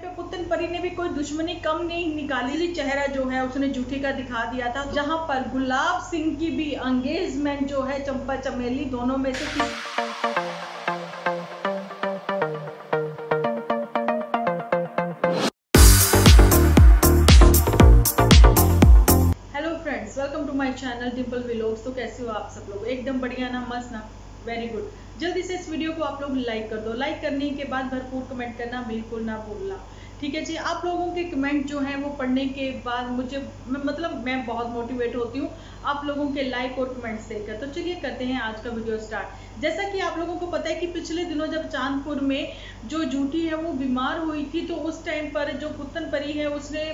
पे पुतन परी ने भी कोई दुश्मनी कम नहीं निकाली। चेहरा जो है उसने झूठी का दिखा दिया था, जहां पर गुलाब सिंह की भी एंगेजमेंट जो है चंपा चमेली दोनों में से hello friends, welcome to my channel Dimple vlogs. तो कैसे हो आप सब लोग? एकदम बढ़िया ना, मस्त ना, वेरी गुड। जल्दी से इस वीडियो को आप लोग लाइक कर दो। लाइक करने के बाद भरपूर कमेंट करना बिल्कुल ना भूलना, ठीक है जी। आप लोगों के कमेंट जो हैं वो पढ़ने के बाद मैं बहुत मोटिवेट होती हूँ आप लोगों के लाइक और कमेंट्स देखकर। तो चलिए करते हैं आज का वीडियो स्टार्ट। जैसा कि आप लोगों को पता है कि पिछले दिनों जब चांदपुर में जो झूठी है वो बीमार हुई थी, तो उस टाइम पर जो पुतन परी है उसने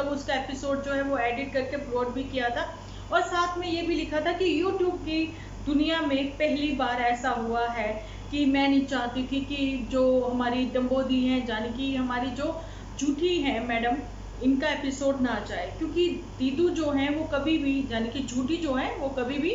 उसका एपिसोड जो है वो एडिट करके अपलोड भी किया था, और साथ में ये भी लिखा था कि यूट्यूब की दुनिया में पहली बार ऐसा हुआ है कि मैं नहीं चाहती थी कि जो हमारी डम्बोदी हैं, यानी कि हमारी जो झूठी है मैडम, इनका एपिसोड ना जाए, क्योंकि दीदू जो है वो कभी भी, यानी कि झूठी जो है वो कभी भी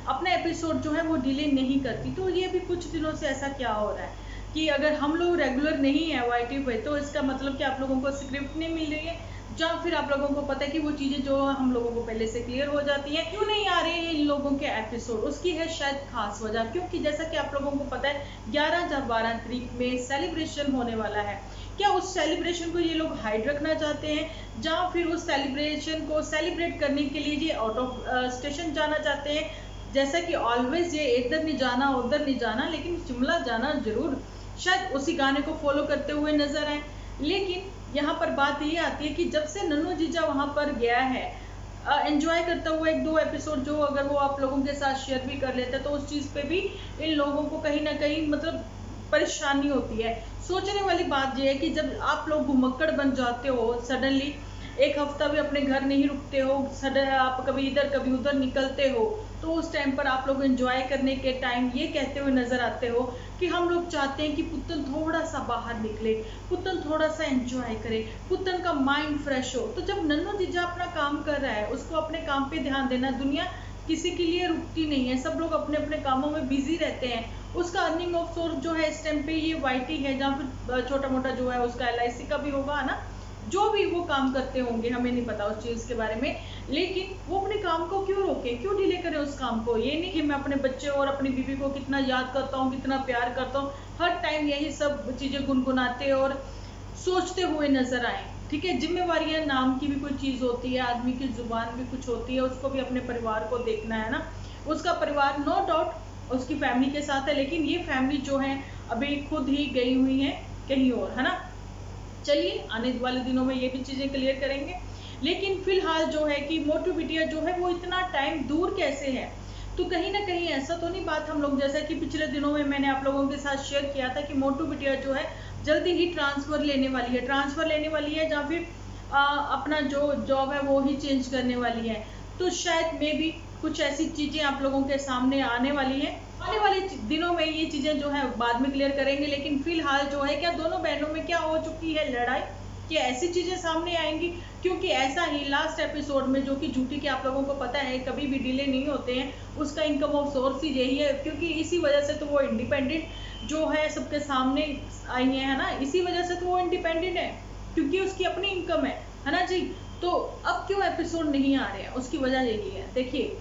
अपना एपिसोड जो है वो डिले नहीं करती। तो ये भी कुछ दिनों से ऐसा क्या हो रहा है कि अगर हम लोग रेगुलर नहीं है वाईटी पे, तो इसका मतलब कि आप लोगों को स्क्रिप्ट नहीं मिल रही है, या फिर आप लोगों को पता है कि वो चीज़ें जो हम लोगों को पहले से क्लियर हो जाती हैं। क्यों नहीं आ रहे हैं इन लोगों के एपिसोड? उसकी है शायद खास वजह, क्योंकि जैसा कि आप लोगों को पता है 11 या 12 तारीख में सेलिब्रेशन होने वाला है। क्या उस सेलिब्रेशन को ये लोग हाइड रखना चाहते हैं, या फिर उस सेलिब्रेशन को सेलिब्रेट करने के लिए ये आउट ऑफ स्टेशन जाना चाहते हैं? जैसा कि ऑलवेज ये इधर नहीं जाना उधर नहीं जाना, लेकिन शिमला जाना जरूर, शायद उसी गाने को फॉलो करते हुए नजर आए। लेकिन यहाँ पर बात ये आती है कि जब से नन्नू जीजा वहाँ पर गया है एंजॉय करता हुआ एक दो एपिसोड जो अगर वो आप लोगों के साथ शेयर भी कर लेते, तो उस चीज़ पे भी इन लोगों को कहीं ना कहीं परेशानी होती है। सोचने वाली बात यह है कि जब आप लोग घुमक्कड़ बन जाते हो, सडनली एक हफ्ता भी अपने घर नहीं रुकते हो, सडन आप कभी इधर कभी उधर निकलते हो, तो उस टाइम पर आप लोग एंजॉय करने के टाइम ये कहते हुए नजर आते हो कि हम लोग चाहते हैं कि पुतन थोड़ा सा बाहर निकले, पुतन थोड़ा सा एंजॉय करे, पुतन का माइंड फ्रेश हो। तो जब नन्नू जीजा अपना काम कर रहा है, उसको अपने काम पे ध्यान देना, दुनिया किसी के लिए रुकती नहीं है, सब लोग अपने अपने कामों में बिजी रहते हैं। उसका अर्निंग ऑफ सोर्स जो है इस टाइम पे ये वाईटी है, जहाँ फिर छोटा मोटा जो है उसका LIC का भी होगा ना, जो भी वो काम करते होंगे, हमें नहीं पता उस चीज़ के बारे में। लेकिन वो अपने काम को क्यों रोके, क्यों डिले करें उस काम को? ये नहीं कि मैं अपने बच्चे और अपनी बीवी को कितना याद करता हूँ, कितना प्यार करता हूँ, हर टाइम यही सब चीज़ें गुनगुनाते और सोचते हुए नजर आए। ठीक है, जिम्मेवारियां नाम की भी कोई चीज़ होती है, आदमी की जुबान भी कुछ होती है, उसको भी अपने परिवार को देखना है ना। उसका परिवार नो डाउट उसकी फैमिली के साथ है, लेकिन ये फैमिली जो है अभी खुद ही गई हुई है कहीं और, है ना। चलिए आने वाले दिनों में ये भी चीज़ें क्लियर करेंगे। लेकिन फिलहाल जो है कि मोटू बिटिया जो है वो इतना टाइम दूर कैसे है? तो कहीं ना कहीं ऐसा तो नहीं बात, हम लोग जैसा कि पिछले दिनों में मैंने आप लोगों के साथ शेयर किया था कि मोटू बिटिया जो है जल्दी ही ट्रांसफ़र लेने वाली है, जहाँ फिर अपना जो जॉब है वो ही चेंज करने वाली है। तो शायद मे भी कुछ ऐसी चीज़ें आप लोगों के सामने आने वाली है। आने वाले दिनों में ये चीज़ें जो है बाद में क्लियर करेंगे। लेकिन फिलहाल जो है, क्या दोनों बहनों में क्या हो चुकी है लड़ाई, कि ऐसी चीज़ें सामने आएंगी? क्योंकि ऐसा ही लास्ट एपिसोड में, जो कि झूठी के आप लोगों को पता है कभी भी डिले नहीं होते हैं, उसका इनकम ऑफ सोर्स ही यही है, क्योंकि इसी वजह से तो वो इंडिपेंडेंट जो है सबके सामने आई है ना, इसी वजह से तो वो इंडिपेंडेंट है, क्योंकि उसकी अपनी इनकम है ना जी। तो अब क्यों एपिसोड नहीं आ रहे हैं, उसकी वजह यही है। देखिए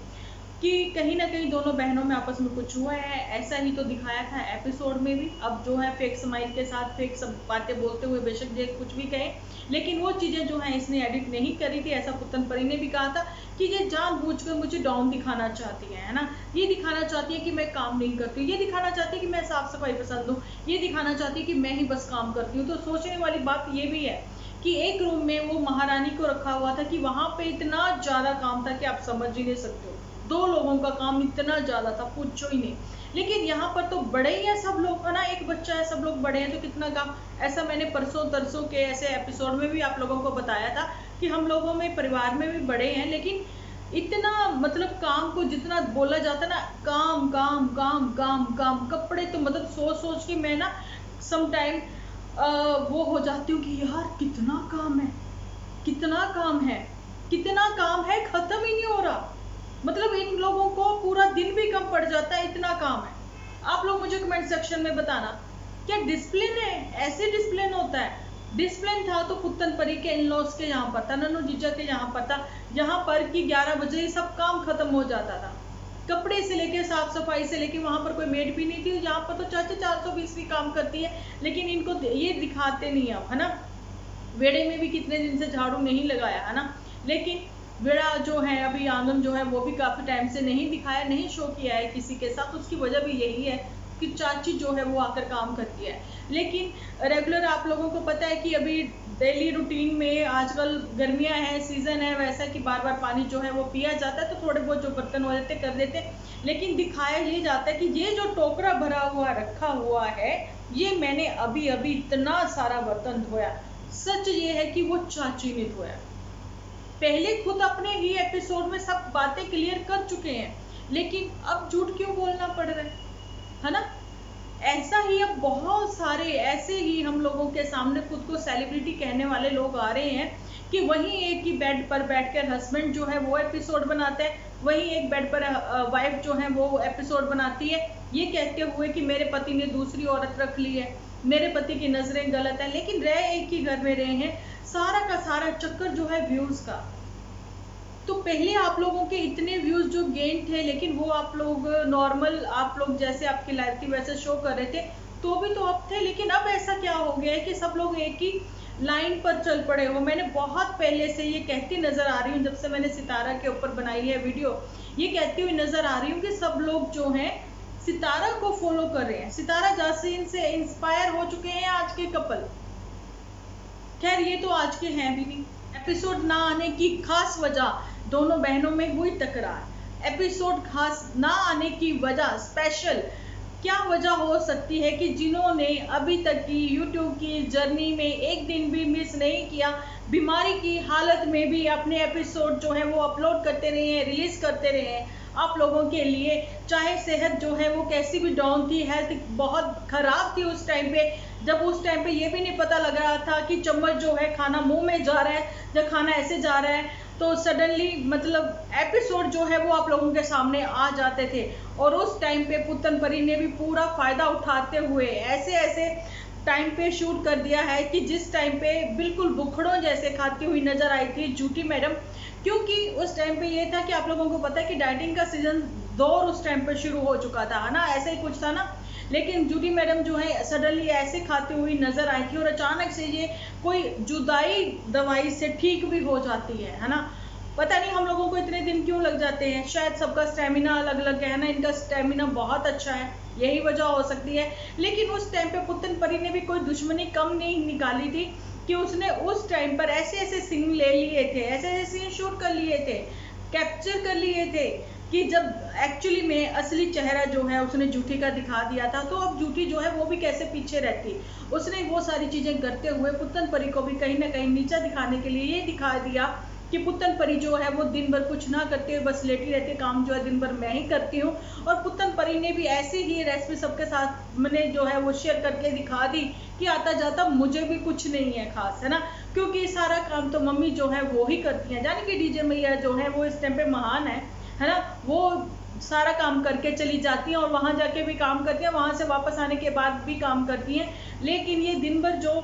कि कहीं ना कहीं दोनों बहनों में आपस में कुछ हुआ है, ऐसा ही तो दिखाया था एपिसोड में भी। अब जो है फेक स्माइल के साथ फेक सब बातें बोलते हुए बेशक ये कुछ भी कहे, लेकिन वो चीज़ें जो है इसने एडिट नहीं करी थी। ऐसा पुतन परी ने भी कहा था कि ये जानबूझकर मुझे डाउन दिखाना चाहती है ना, ये दिखाना चाहती है कि मैं काम नहीं करती हूँ, ये दिखाना चाहती है कि मैं साफ सफाई पसंद हूँ, ये दिखाना चाहती है कि मैं ही बस काम करती हूँ। तो सोचने वाली बात ये भी है कि एक रूम में वो महारानी को रखा हुआ था कि वहां पे इतना ज्यादा काम था कि आप समझ ही नहीं सकते हो, 2 लोगों का काम इतना ज्यादा था, पूछो ही नहीं। लेकिन यहाँ पर तो बड़े ही है सब लोग, है ना, एक बच्चा है, सब लोग बड़े हैं, तो कितना काम। ऐसा मैंने परसों तरसों के ऐसे एपिसोड में भी आप लोगों को बताया था कि हम लोगों में परिवार में भी बड़े हैं, लेकिन इतना काम को जितना बोला जाता ना, काम काम काम काम काम, कपड़े तो सोच सोच के मैं ना सम टाइम वो हो जाती हूँ कि यार कितना काम है, कितना काम है, कितना काम है, खत्म ही नहीं हो रहा। इन लोगों को पूरा दिन भी कम पड़ जाता है, इतना काम है। आप लोग मुझे कमेंट सेक्शन में बताना, क्या डिसिप्लिन है? ऐसे डिसिप्लिन होता है? डिसिप्लिन था तो पुत्तन परी के इन लॉज के यहाँ पर था, नन्नू जीजा के यहाँ पर था, यहाँ पर कि 11 बजे ही सब काम खत्म हो जाता था। कपड़े से लेके साफ सफाई से लेके, वहां पर कोई मेड भी नहीं थी। यहाँ पर तो चाचा 420 भी काम करती है, लेकिन इनको ये दिखाते नहीं अब, है ना। वेड़े में भी कितने दिन से झाड़ू नहीं लगाया, है ना। लेकिन वेड़ा जो है अभी आंगन जो है वो भी काफी टाइम से नहीं दिखाया, नहीं शो किया है किसी के साथ। उसकी वजह भी यही है कि चाची जो है वो आकर काम करती है। लेकिन रेगुलर आप लोगों को पता है कि अभी डेली रूटीन में आजकल गर्मियां हैं, सीजन है वैसा कि बार बार पानी जो है वो पिया जाता है, तो थोड़े बहुत जो बर्तन हो जाते कर देते। लेकिन दिखाया ये जाता है कि ये जो टोकरा भरा हुआ रखा हुआ है, ये मैंने अभी अभी इतना सारा बर्तन धोया। सच ये है कि वो चाची ने धोया। पहले खुद अपने ही एपिसोड में सब बातें क्लियर कर चुके हैं, लेकिन अब झूठ क्यों बोलना पड़ रहा है ना। ऐसा ही अब बहुत सारे ऐसे ही हम लोगों के सामने खुद को सेलिब्रिटी कहने वाले लोग आ रहे हैं कि वहीं एक ही बेड पर बैठकर हस्बैंड जो है वो एपिसोड बनाते हैं, वहीं एक बेड पर वाइफ जो है वो एपिसोड बनाती है, ये कहते हुए कि मेरे पति ने दूसरी औरत रख ली है, मेरे पति की नजरें गलत है। लेकिन रह एक ही घर में रहे हैं, सारा का सारा चक्कर जो है व्यूज का। तो पहले आप लोगों के इतने व्यूज जो गेन थे, लेकिन वो आप लोग नॉर्मल, आप लोग जैसे आपकी लाइफ थी वैसे शो कर रहे थे, तो भी तो अब थे। लेकिन अब ऐसा क्या हो गया है कि सब लोग एक ही लाइन पर चल पड़े हो। मैंने बहुत पहले से ये कहती नजर आ रही हूँ, जब से मैंने सितारा के ऊपर बनाई है वीडियो, ये कहती हुई नजर आ रही हूँ कि सब लोग जो हैं सितारा को फॉलो कर रहे हैं। सितारा जासीन से इंस्पायर हो चुके हैं आज के कपल। खैर ये तो आज के हैं भी नहीं। एपिसोड ना आने की खास वजह दोनों बहनों में हुई तकरार। एपिसोड खास ना आने की वजह स्पेशल क्या वजह हो सकती है कि जिन्होंने अभी तक की यूट्यूब की जर्नी में एक दिन भी मिस नहीं किया, बीमारी की हालत में भी अपने एपिसोड जो है वो अपलोड करते रहे हैं, रिलीज करते रहे हैं आप लोगों के लिए। चाहे सेहत जो है वो कैसी भी डाउन थी, हेल्थ बहुत खराब थी उस टाइम पे, जब उस टाइम पे ये भी नहीं पता लग रहा था कि चम्मच जो है खाना मुंह में जा रहा है, जब खाना ऐसे जा रहा है, तो सडनली मतलब एपिसोड जो है वो आप लोगों के सामने आ जाते थे। और उस टाइम पे पुत्तन परी ने भी पूरा फायदा उठाते हुए ऐसे ऐसे टाइम पे शूट कर दिया है कि जिस टाइम पे बिल्कुल बुखड़ों जैसे खाती हुई नजर आई थी जूटी मैडम। क्योंकि उस टाइम पे ये था कि आप लोगों को पता है कि डाइटिंग का सीजन दौर उस टाइम पे शुरू हो चुका था, है ना, ऐसा ही कुछ था ना। लेकिन जूटी मैडम जो है सडनली ऐसे खाती हुई नजर आई थी और अचानक से ये कोई जुदाई दवाई से ठीक भी हो जाती है ना। पता नहीं हम लोगों को इतने दिन क्यों लग जाते हैं, शायद सबका स्टेमिना अलग अलग है ना, इनका स्टेमिना बहुत अच्छा है, यही वजह हो सकती है। लेकिन उस टाइम पे पुत्तन परी ने भी कोई दुश्मनी कम नहीं निकाली थी कि उसने उस टाइम पर ऐसे ऐसे सीन ले लिए थे, ऐसे ऐसे सीन शूट कर लिए थे, कैप्चर कर लिए थे कि जब एक्चुअली में असली चेहरा जो है उसने जूठी का दिखा दिया था, तो अब जूठी जो है वो भी कैसे पीछे रहती। उसने वो सारी चीजें करते हुए पुत्तन परी को भी कहीं ना कहीं नीचा दिखाने के लिए ये दिखा दिया कि पुत्तन परी जो है वो दिन भर कुछ ना करते हुए बस लेटी रहती है, काम जो है दिन भर मैं ही करती हूँ। और पुत्तन परी ने भी ऐसी ही रेसिपी सबके साथ मैंने जो है वो शेयर करके दिखा दी कि आता जाता मुझे भी कुछ नहीं है खास, है ना, क्योंकि सारा काम तो मम्मी जो है वो ही करती है। यानी कि डीजे मैया जो है वो इस टाइम पे महान है ना, वो सारा काम करके चली जाती हैं और वहां जाके भी काम करती हैं, वहां से वापस आने के बाद भी काम करती हैं। लेकिन ये दिन भर जो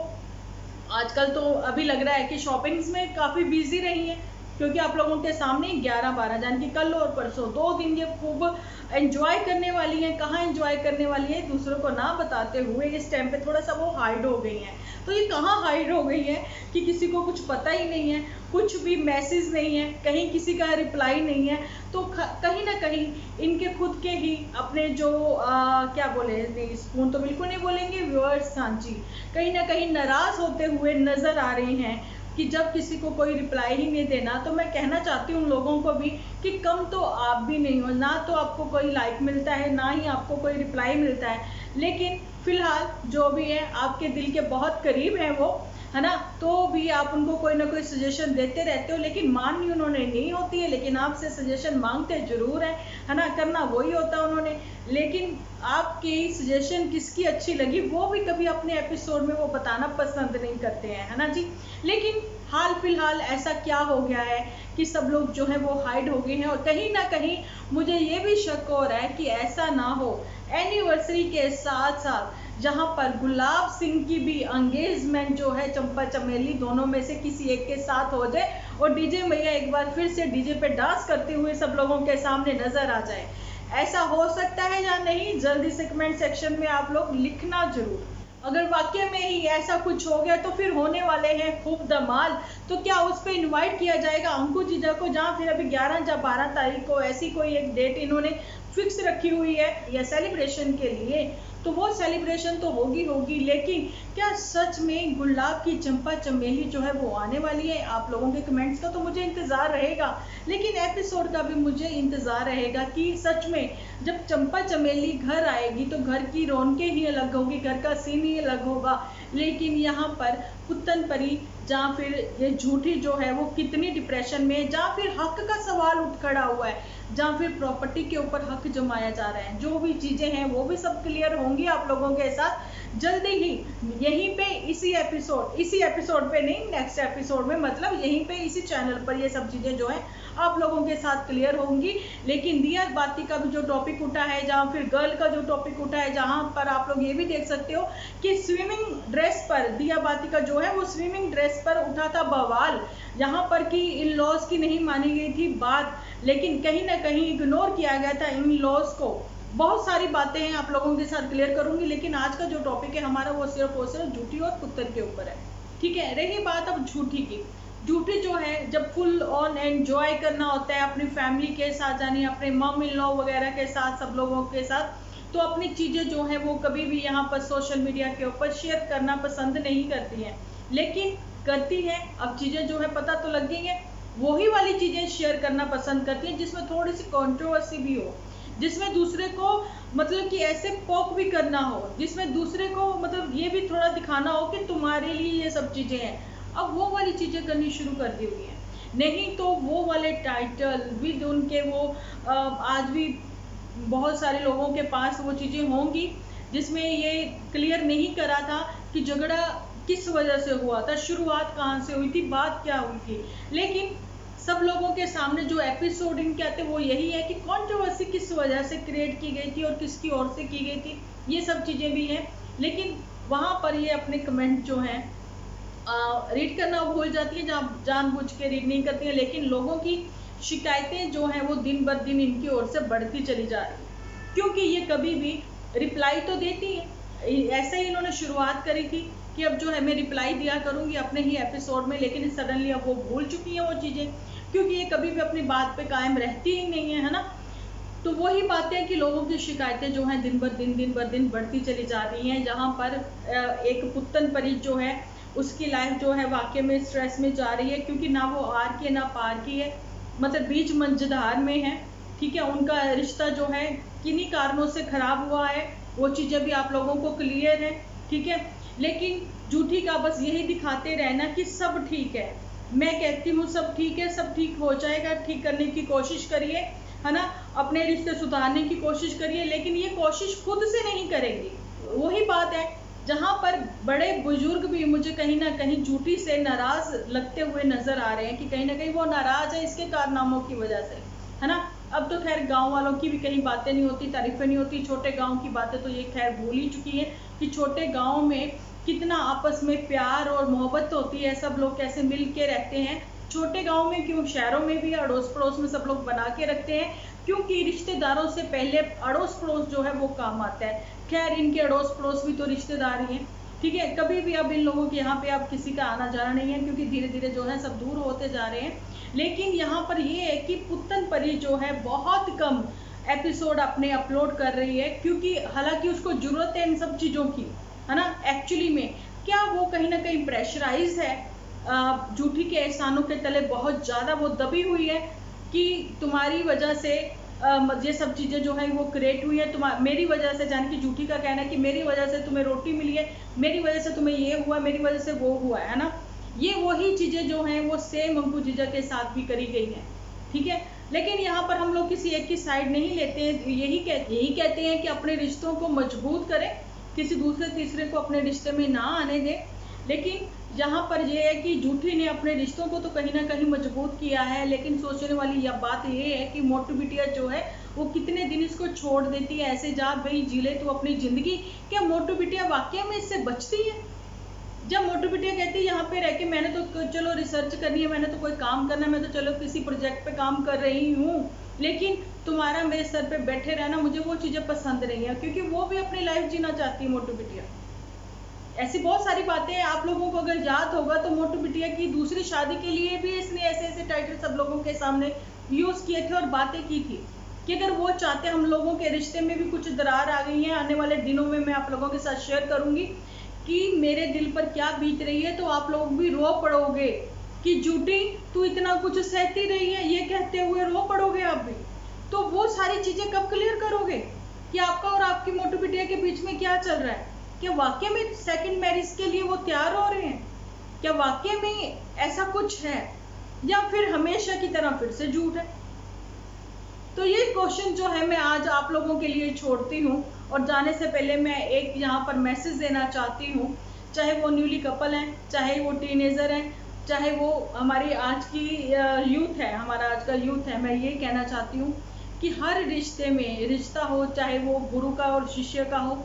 आजकल तो अभी लग रहा है कि शॉपिंग्स में काफी बिजी रही है, क्योंकि आप लोगों के सामने 11-12 जान की कल और परसों 2 दिन ये खूब एंजॉय करने वाली हैं। कहाँ एंजॉय करने वाली है दूसरों को ना बताते हुए इस टाइम पे थोड़ा सा वो हाइड हो गई हैं। तो ये कहाँ हाइड हो गई है कि किसी को कुछ पता ही नहीं है, कुछ भी मैसेज नहीं है, कहीं किसी का रिप्लाई नहीं है। तो कहीं ना कहीं इनके खुद के ही अपने जो क्या बोले, नहीं स्पून तो बिल्कुल नहीं बोलेंगे, व्यूअर्स सांची कहीं ना कहीं नाराज होते हुए नजर आ रहे हैं कि जब किसी को कोई रिप्लाई ही नहीं देना। तो मैं कहना चाहती हूँ उन लोगों को भी कि कम तो आप भी नहीं हो, ना तो आपको कोई लाइक मिलता है, ना ही आपको कोई रिप्लाई मिलता है, लेकिन फिलहाल जो भी है आपके दिल के बहुत करीब है वो, है ना, तो भी आप उनको कोई ना कोई सजेशन देते रहते हो। लेकिन माननी उन्होंने नहीं होती है, लेकिन आपसे सजेशन मांगते जरूर है ना, करना वही होता है उन्होंने। लेकिन आपकी सजेशन किसकी अच्छी लगी वो भी कभी अपने एपिसोड में वो बताना पसंद नहीं करते हैं, है ना जी। लेकिन हाल फिलहाल ऐसा क्या हो गया है कि सब लोग जो है वो हाइड हो गए हैं। और कहीं ना कहीं मुझे ये भी शक हो रहा है कि ऐसा ना हो एनिवर्सरी के साथ साथ जहां पर गुलाब सिंह की भी एंगेजमेंट जो है चंपा चमेली दोनों में से किसी एक के साथ हो जाए और डीजे मैया एक बार फिर से डीजे पे डांस करते हुए सब लोगों के सामने नजर आ जाए। ऐसा हो सकता है या नहीं, जल्दी से कमेंट सेक्शन में आप लोग लिखना जरूर। अगर वाकई में ही ऐसा कुछ हो गया तो फिर होने वाले हैं खूब धमाल। तो क्या उस पर इनवाइट किया जाएगा अंकु जीजा को, जहाँ फिर अभी 11 या 12 तारीख को ऐसी कोई एक डेट इन्होंने फिक्स रखी हुई है या सेलिब्रेशन के लिए, तो वो सेलिब्रेशन तो होगी होगी, लेकिन क्या सच में गुलाब की चंपा चमेली जो है वो आने वाली है? आप लोगों के कमेंट्स का तो मुझे इंतज़ार रहेगा, लेकिन एपिसोड का भी मुझे इंतज़ार रहेगा कि सच में जब चंपा चमेली घर आएगी तो घर की रौनकें ही अलग होगी, घर का सीन ही अलग होगा। लेकिन यहाँ पर पुत्तन परी जहाँ फिर ये झूठी जो है वो कितनी डिप्रेशन में है, जहाँ फिर हक का सवाल उठ खड़ा हुआ है, जहाँ फिर प्रॉपर्टी के ऊपर हक जमाया जा रहा है, जो भी चीज़ें हैं वो भी सब क्लियर होंगी आप लोगों के साथ जल्दी ही यहीं पे इसी एपिसोड पे नहीं, नेक्स्ट एपिसोड में, मतलब यहीं पे इसी चैनल पर ये सब चीज़ें जो है आप लोगों के साथ क्लियर होंगी। लेकिन दिया बाती का भी जो टॉपिक उठा है, जहाँ फिर गर्ल का जो टॉपिक उठा है, जहाँ पर आप लोग ये भी देख सकते हो कि स्विमिंग ड्रेस पर दिया बाती का जो है वो स्विमिंग ड्रेस पर उठा था बवाल, यहाँ पर कि इन लॉज की नहीं मानी गई थी बात, लेकिन कहीं ना कहीं इग्नोर किया गया था इन लॉज को। बहुत सारी बातें हैं आप लोगों के साथ क्लियर करूंगी, लेकिन आज का जो टॉपिक है हमारा वो सिर्फ और सिर्फ झूठी और पुत्तर के ऊपर है। ठीक है, रही बात अब झूठी की। झूठी जो है जब फुल ऑन एंजॉय करना होता है अपनी फैमिली के साथ, यानी अपने मम इन लॉ वगैरह के साथ, सब लोगों के साथ, तो अपनी चीज़ें जो है वो कभी भी यहाँ पर सोशल मीडिया के ऊपर शेयर करना पसंद नहीं करती हैं, लेकिन करती हैं। अब चीज़ें जो है पता तो लग गई हैं, वही वाली चीज़ें शेयर करना पसंद करती हैं जिसमें थोड़ी सी कंट्रोवर्सी भी हो, जिसमें दूसरे को मतलब कि ऐसे पोक भी करना हो, जिसमें दूसरे को मतलब ये भी थोड़ा दिखाना हो कि तुम्हारे लिए ये सब चीज़ें हैं। अब वो वाली चीज़ें करनी शुरू कर दी हुई हैं, नहीं तो वो वाले टाइटल भी उनके वो आज भी बहुत सारे लोगों के पास वो चीज़ें होंगी जिसमें ये क्लियर नहीं करा था कि झगड़ा किस वजह से हुआ था, शुरुआत कहाँ से हुई थी, बात क्या हुई थी। लेकिन सब लोगों के सामने जो एपिसोड इनके आते वो यही है कि कंट्रोवर्सी किस वजह से क्रिएट की गई थी और किसकी ओर से की गई थी, ये सब चीज़ें भी हैं। लेकिन वहाँ पर ये अपने कमेंट जो हैं रीड करना भूल जाती है, जहाँ जानबूझ के रीड नहीं करती है, लेकिन लोगों की शिकायतें जो हैं वो दिन बर दिन इनकी ओर से बढ़ती चली जा रही है, क्योंकि ये कभी भी रिप्लाई तो देती हैं। ऐसे ही इन्होंने शुरुआत करी थी कि अब जो है मैं रिप्लाई दिया करूँगी अपने ही एपिसोड में, लेकिन सडनली अब वो भूल चुकी हैं वो चीज़ें, क्योंकि ये कभी भी अपनी बात पे कायम रहती ही नहीं है ना। तो वही बातें कि लोगों की शिकायतें जो हैं दिन बर दिन बढ़ती चली जा रही हैं, जहाँ पर एक पुत्तन परी जो है उसकी लाइफ जो है वाकई में स्ट्रेस में जा रही है, क्योंकि ना वो आर की है ना पार की है, मतलब बीच मंझधार में है। ठीक है, उनका रिश्ता जो है किन्हीं कारणों से खराब हुआ है, वो चीज़ें भी आप लोगों को क्लियर है। ठीक है, लेकिन झूठी का बस यही दिखाते रहना कि सब ठीक है। मैं कहती हूँ सब ठीक है, सब ठीक हो जाएगा, ठीक करने की कोशिश करिए, है ना, अपने रिश्ते सुधारने की कोशिश करिए, लेकिन ये कोशिश खुद से नहीं करेंगी। वही बात है जहाँ पर बड़े बुजुर्ग भी मुझे कहीं ना कहीं झूठी से नाराज लगते हुए नजर आ रहे हैं कि कहीं ना कहीं वो नाराज है इसके कारनामों की वजह से, है ना। अब तो खैर गांव वालों की भी कहीं बातें नहीं होती, तारीफें नहीं होती, छोटे गांव की बातें तो ये खैर भूल ही चुकी है कि छोटे गांव में कितना आपस में प्यार और मोहब्बत होती है, सब लोग कैसे मिल के रहते हैं। छोटे गांव में क्यों, शहरों में भी अड़ोस पड़ोस में सब लोग बना के रखते हैं, क्योंकि रिश्तेदारों से पहले अड़ोस पड़ोस जो है वो काम आता है। खैर इनके अड़ोस पड़ोस भी तो रिश्तेदार ही हैं। ठीक है, कभी भी अब इन लोगों के यहाँ पे अब किसी का आना जाना नहीं है, क्योंकि धीरे धीरे जो है सब दूर होते जा रहे हैं। लेकिन यहाँ पर ये है कि पुत्तन परी जो है बहुत कम एपिसोड अपने अपलोड कर रही है, क्योंकि हालांकि उसको जरूरत है इन सब चीज़ों की, है ना। एक्चुअली में क्या वो कहीं ना कहीं प्रेशराइज है, झूठी के एहसानों के तले बहुत ज़्यादा वो दबी हुई है कि तुम्हारी वजह से ये सब चीज़ें जो है वो क्रिएट हुई है, मेरी वजह से, जान की झूठी का कहना है कि मेरी वजह से तुम्हें रोटी मिली है, मेरी वजह से तुम्हें ये हुआ, मेरी वजह से वो हुआ है ना। ये वही चीज़ें जो हैं वो सेम अंकु जीजा के साथ भी करी गई हैं। ठीक है, लेकिन यहाँ पर हम लोग किसी एक की साइड नहीं लेते हैं, यही कहते हैं कि अपने रिश्तों को मजबूत करें, किसी दूसरे तीसरे को अपने रिश्ते में ना आने दें। लेकिन यहाँ पर यह है कि झूठी ने अपने रिश्तों को तो कहीं ना कहीं मजबूत किया है, लेकिन सोचने वाली यह बात ये है कि मोटू बिटिया जो है वो कितने दिन इसको छोड़ देती है, ऐसे जा भाई जी ले तू अपनी ज़िंदगी। क्या मोटू बिटिया वाकई में इससे बचती है? जब मोटू बिटिया कहती है यहाँ पे रह के मैंने तो चलो रिसर्च करनी है, मैंने तो कोई काम करना है, मैं तो चलो किसी प्रोजेक्ट पे काम कर रही हूँ, लेकिन तुम्हारा मेरे सर पे बैठे रहना मुझे वो चीज़ें पसंद नहीं है, क्योंकि वो भी अपनी लाइफ जीना चाहती है मोटू बिटिया। ऐसी बहुत सारी बातें हैं, आप लोगों को अगर याद होगा तो मोटू बिटिया की दूसरी शादी के लिए भी इसने ऐसे ऐसे टाइटल सब लोगों के सामने यूज़ किए थे और बातें की थी कि अगर वो चाहते हम लोगों के रिश्ते में भी कुछ दरार आ गई है, आने वाले दिनों में मैं आप लोगों के साथ शेयर करूंगी कि मेरे दिल पर क्या बीत रही है, तो आप लोग भी रो पड़ोगे कि झूठी तू इतना कुछ सहती रही है, ये कहते हुए रो पड़ोगे आप भी। तो वो सारी चीज़ें कब क्लियर करोगे कि आपका और आपकी मोटू बिटिया के बीच में क्या चल रहा है? क्या वाकई में सेकंड मैरिज के लिए वो तैयार हो रहे हैं? क्या वाकई में ऐसा कुछ है, या फिर हमेशा की तरह फिर से झूठ है? तो ये क्वेश्चन जो है मैं आज आप लोगों के लिए छोड़ती हूँ। और जाने से पहले मैं एक यहाँ पर मैसेज देना चाहती हूँ, चाहे वो न्यूली कपल हैं, चाहे वो टीनेजर हैं, चाहे वो हमारी आज की यूथ है, हमारा आज का यूथ है, मैं ये कहना चाहती हूँ कि हर रिश्ते में रिश्ता हो, चाहे वो गुरु का और शिष्य का हो,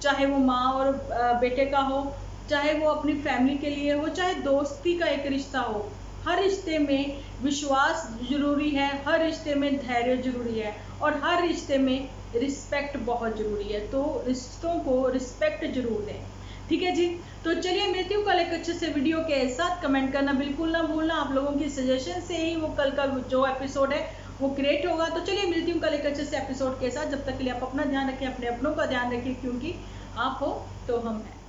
चाहे वो माँ और बेटे का हो, चाहे वो अपनी फैमिली के लिए हो, चाहे दोस्ती का एक रिश्ता हो, हर रिश्ते में विश्वास जरूरी है, हर रिश्ते में धैर्य जरूरी है, और हर रिश्ते में रिस्पेक्ट बहुत जरूरी है। तो रिश्तों को रिस्पेक्ट जरूर दें, ठीक है जी। तो चलिए मिलती हूँ कल एक अच्छे से वीडियो के साथ। कमेंट करना बिल्कुल ना भूलना, आप लोगों की सजेशन से ही वो कल का जो एपिसोड है वो क्रिएट होगा। तो चलिए मिलती हूँ कल एक अच्छे से एपिसोड के साथ। जब तक के लिए आप अपना ध्यान रखें, अपने अपनों का ध्यान रखें, क्योंकि आप हो तो हम हैं।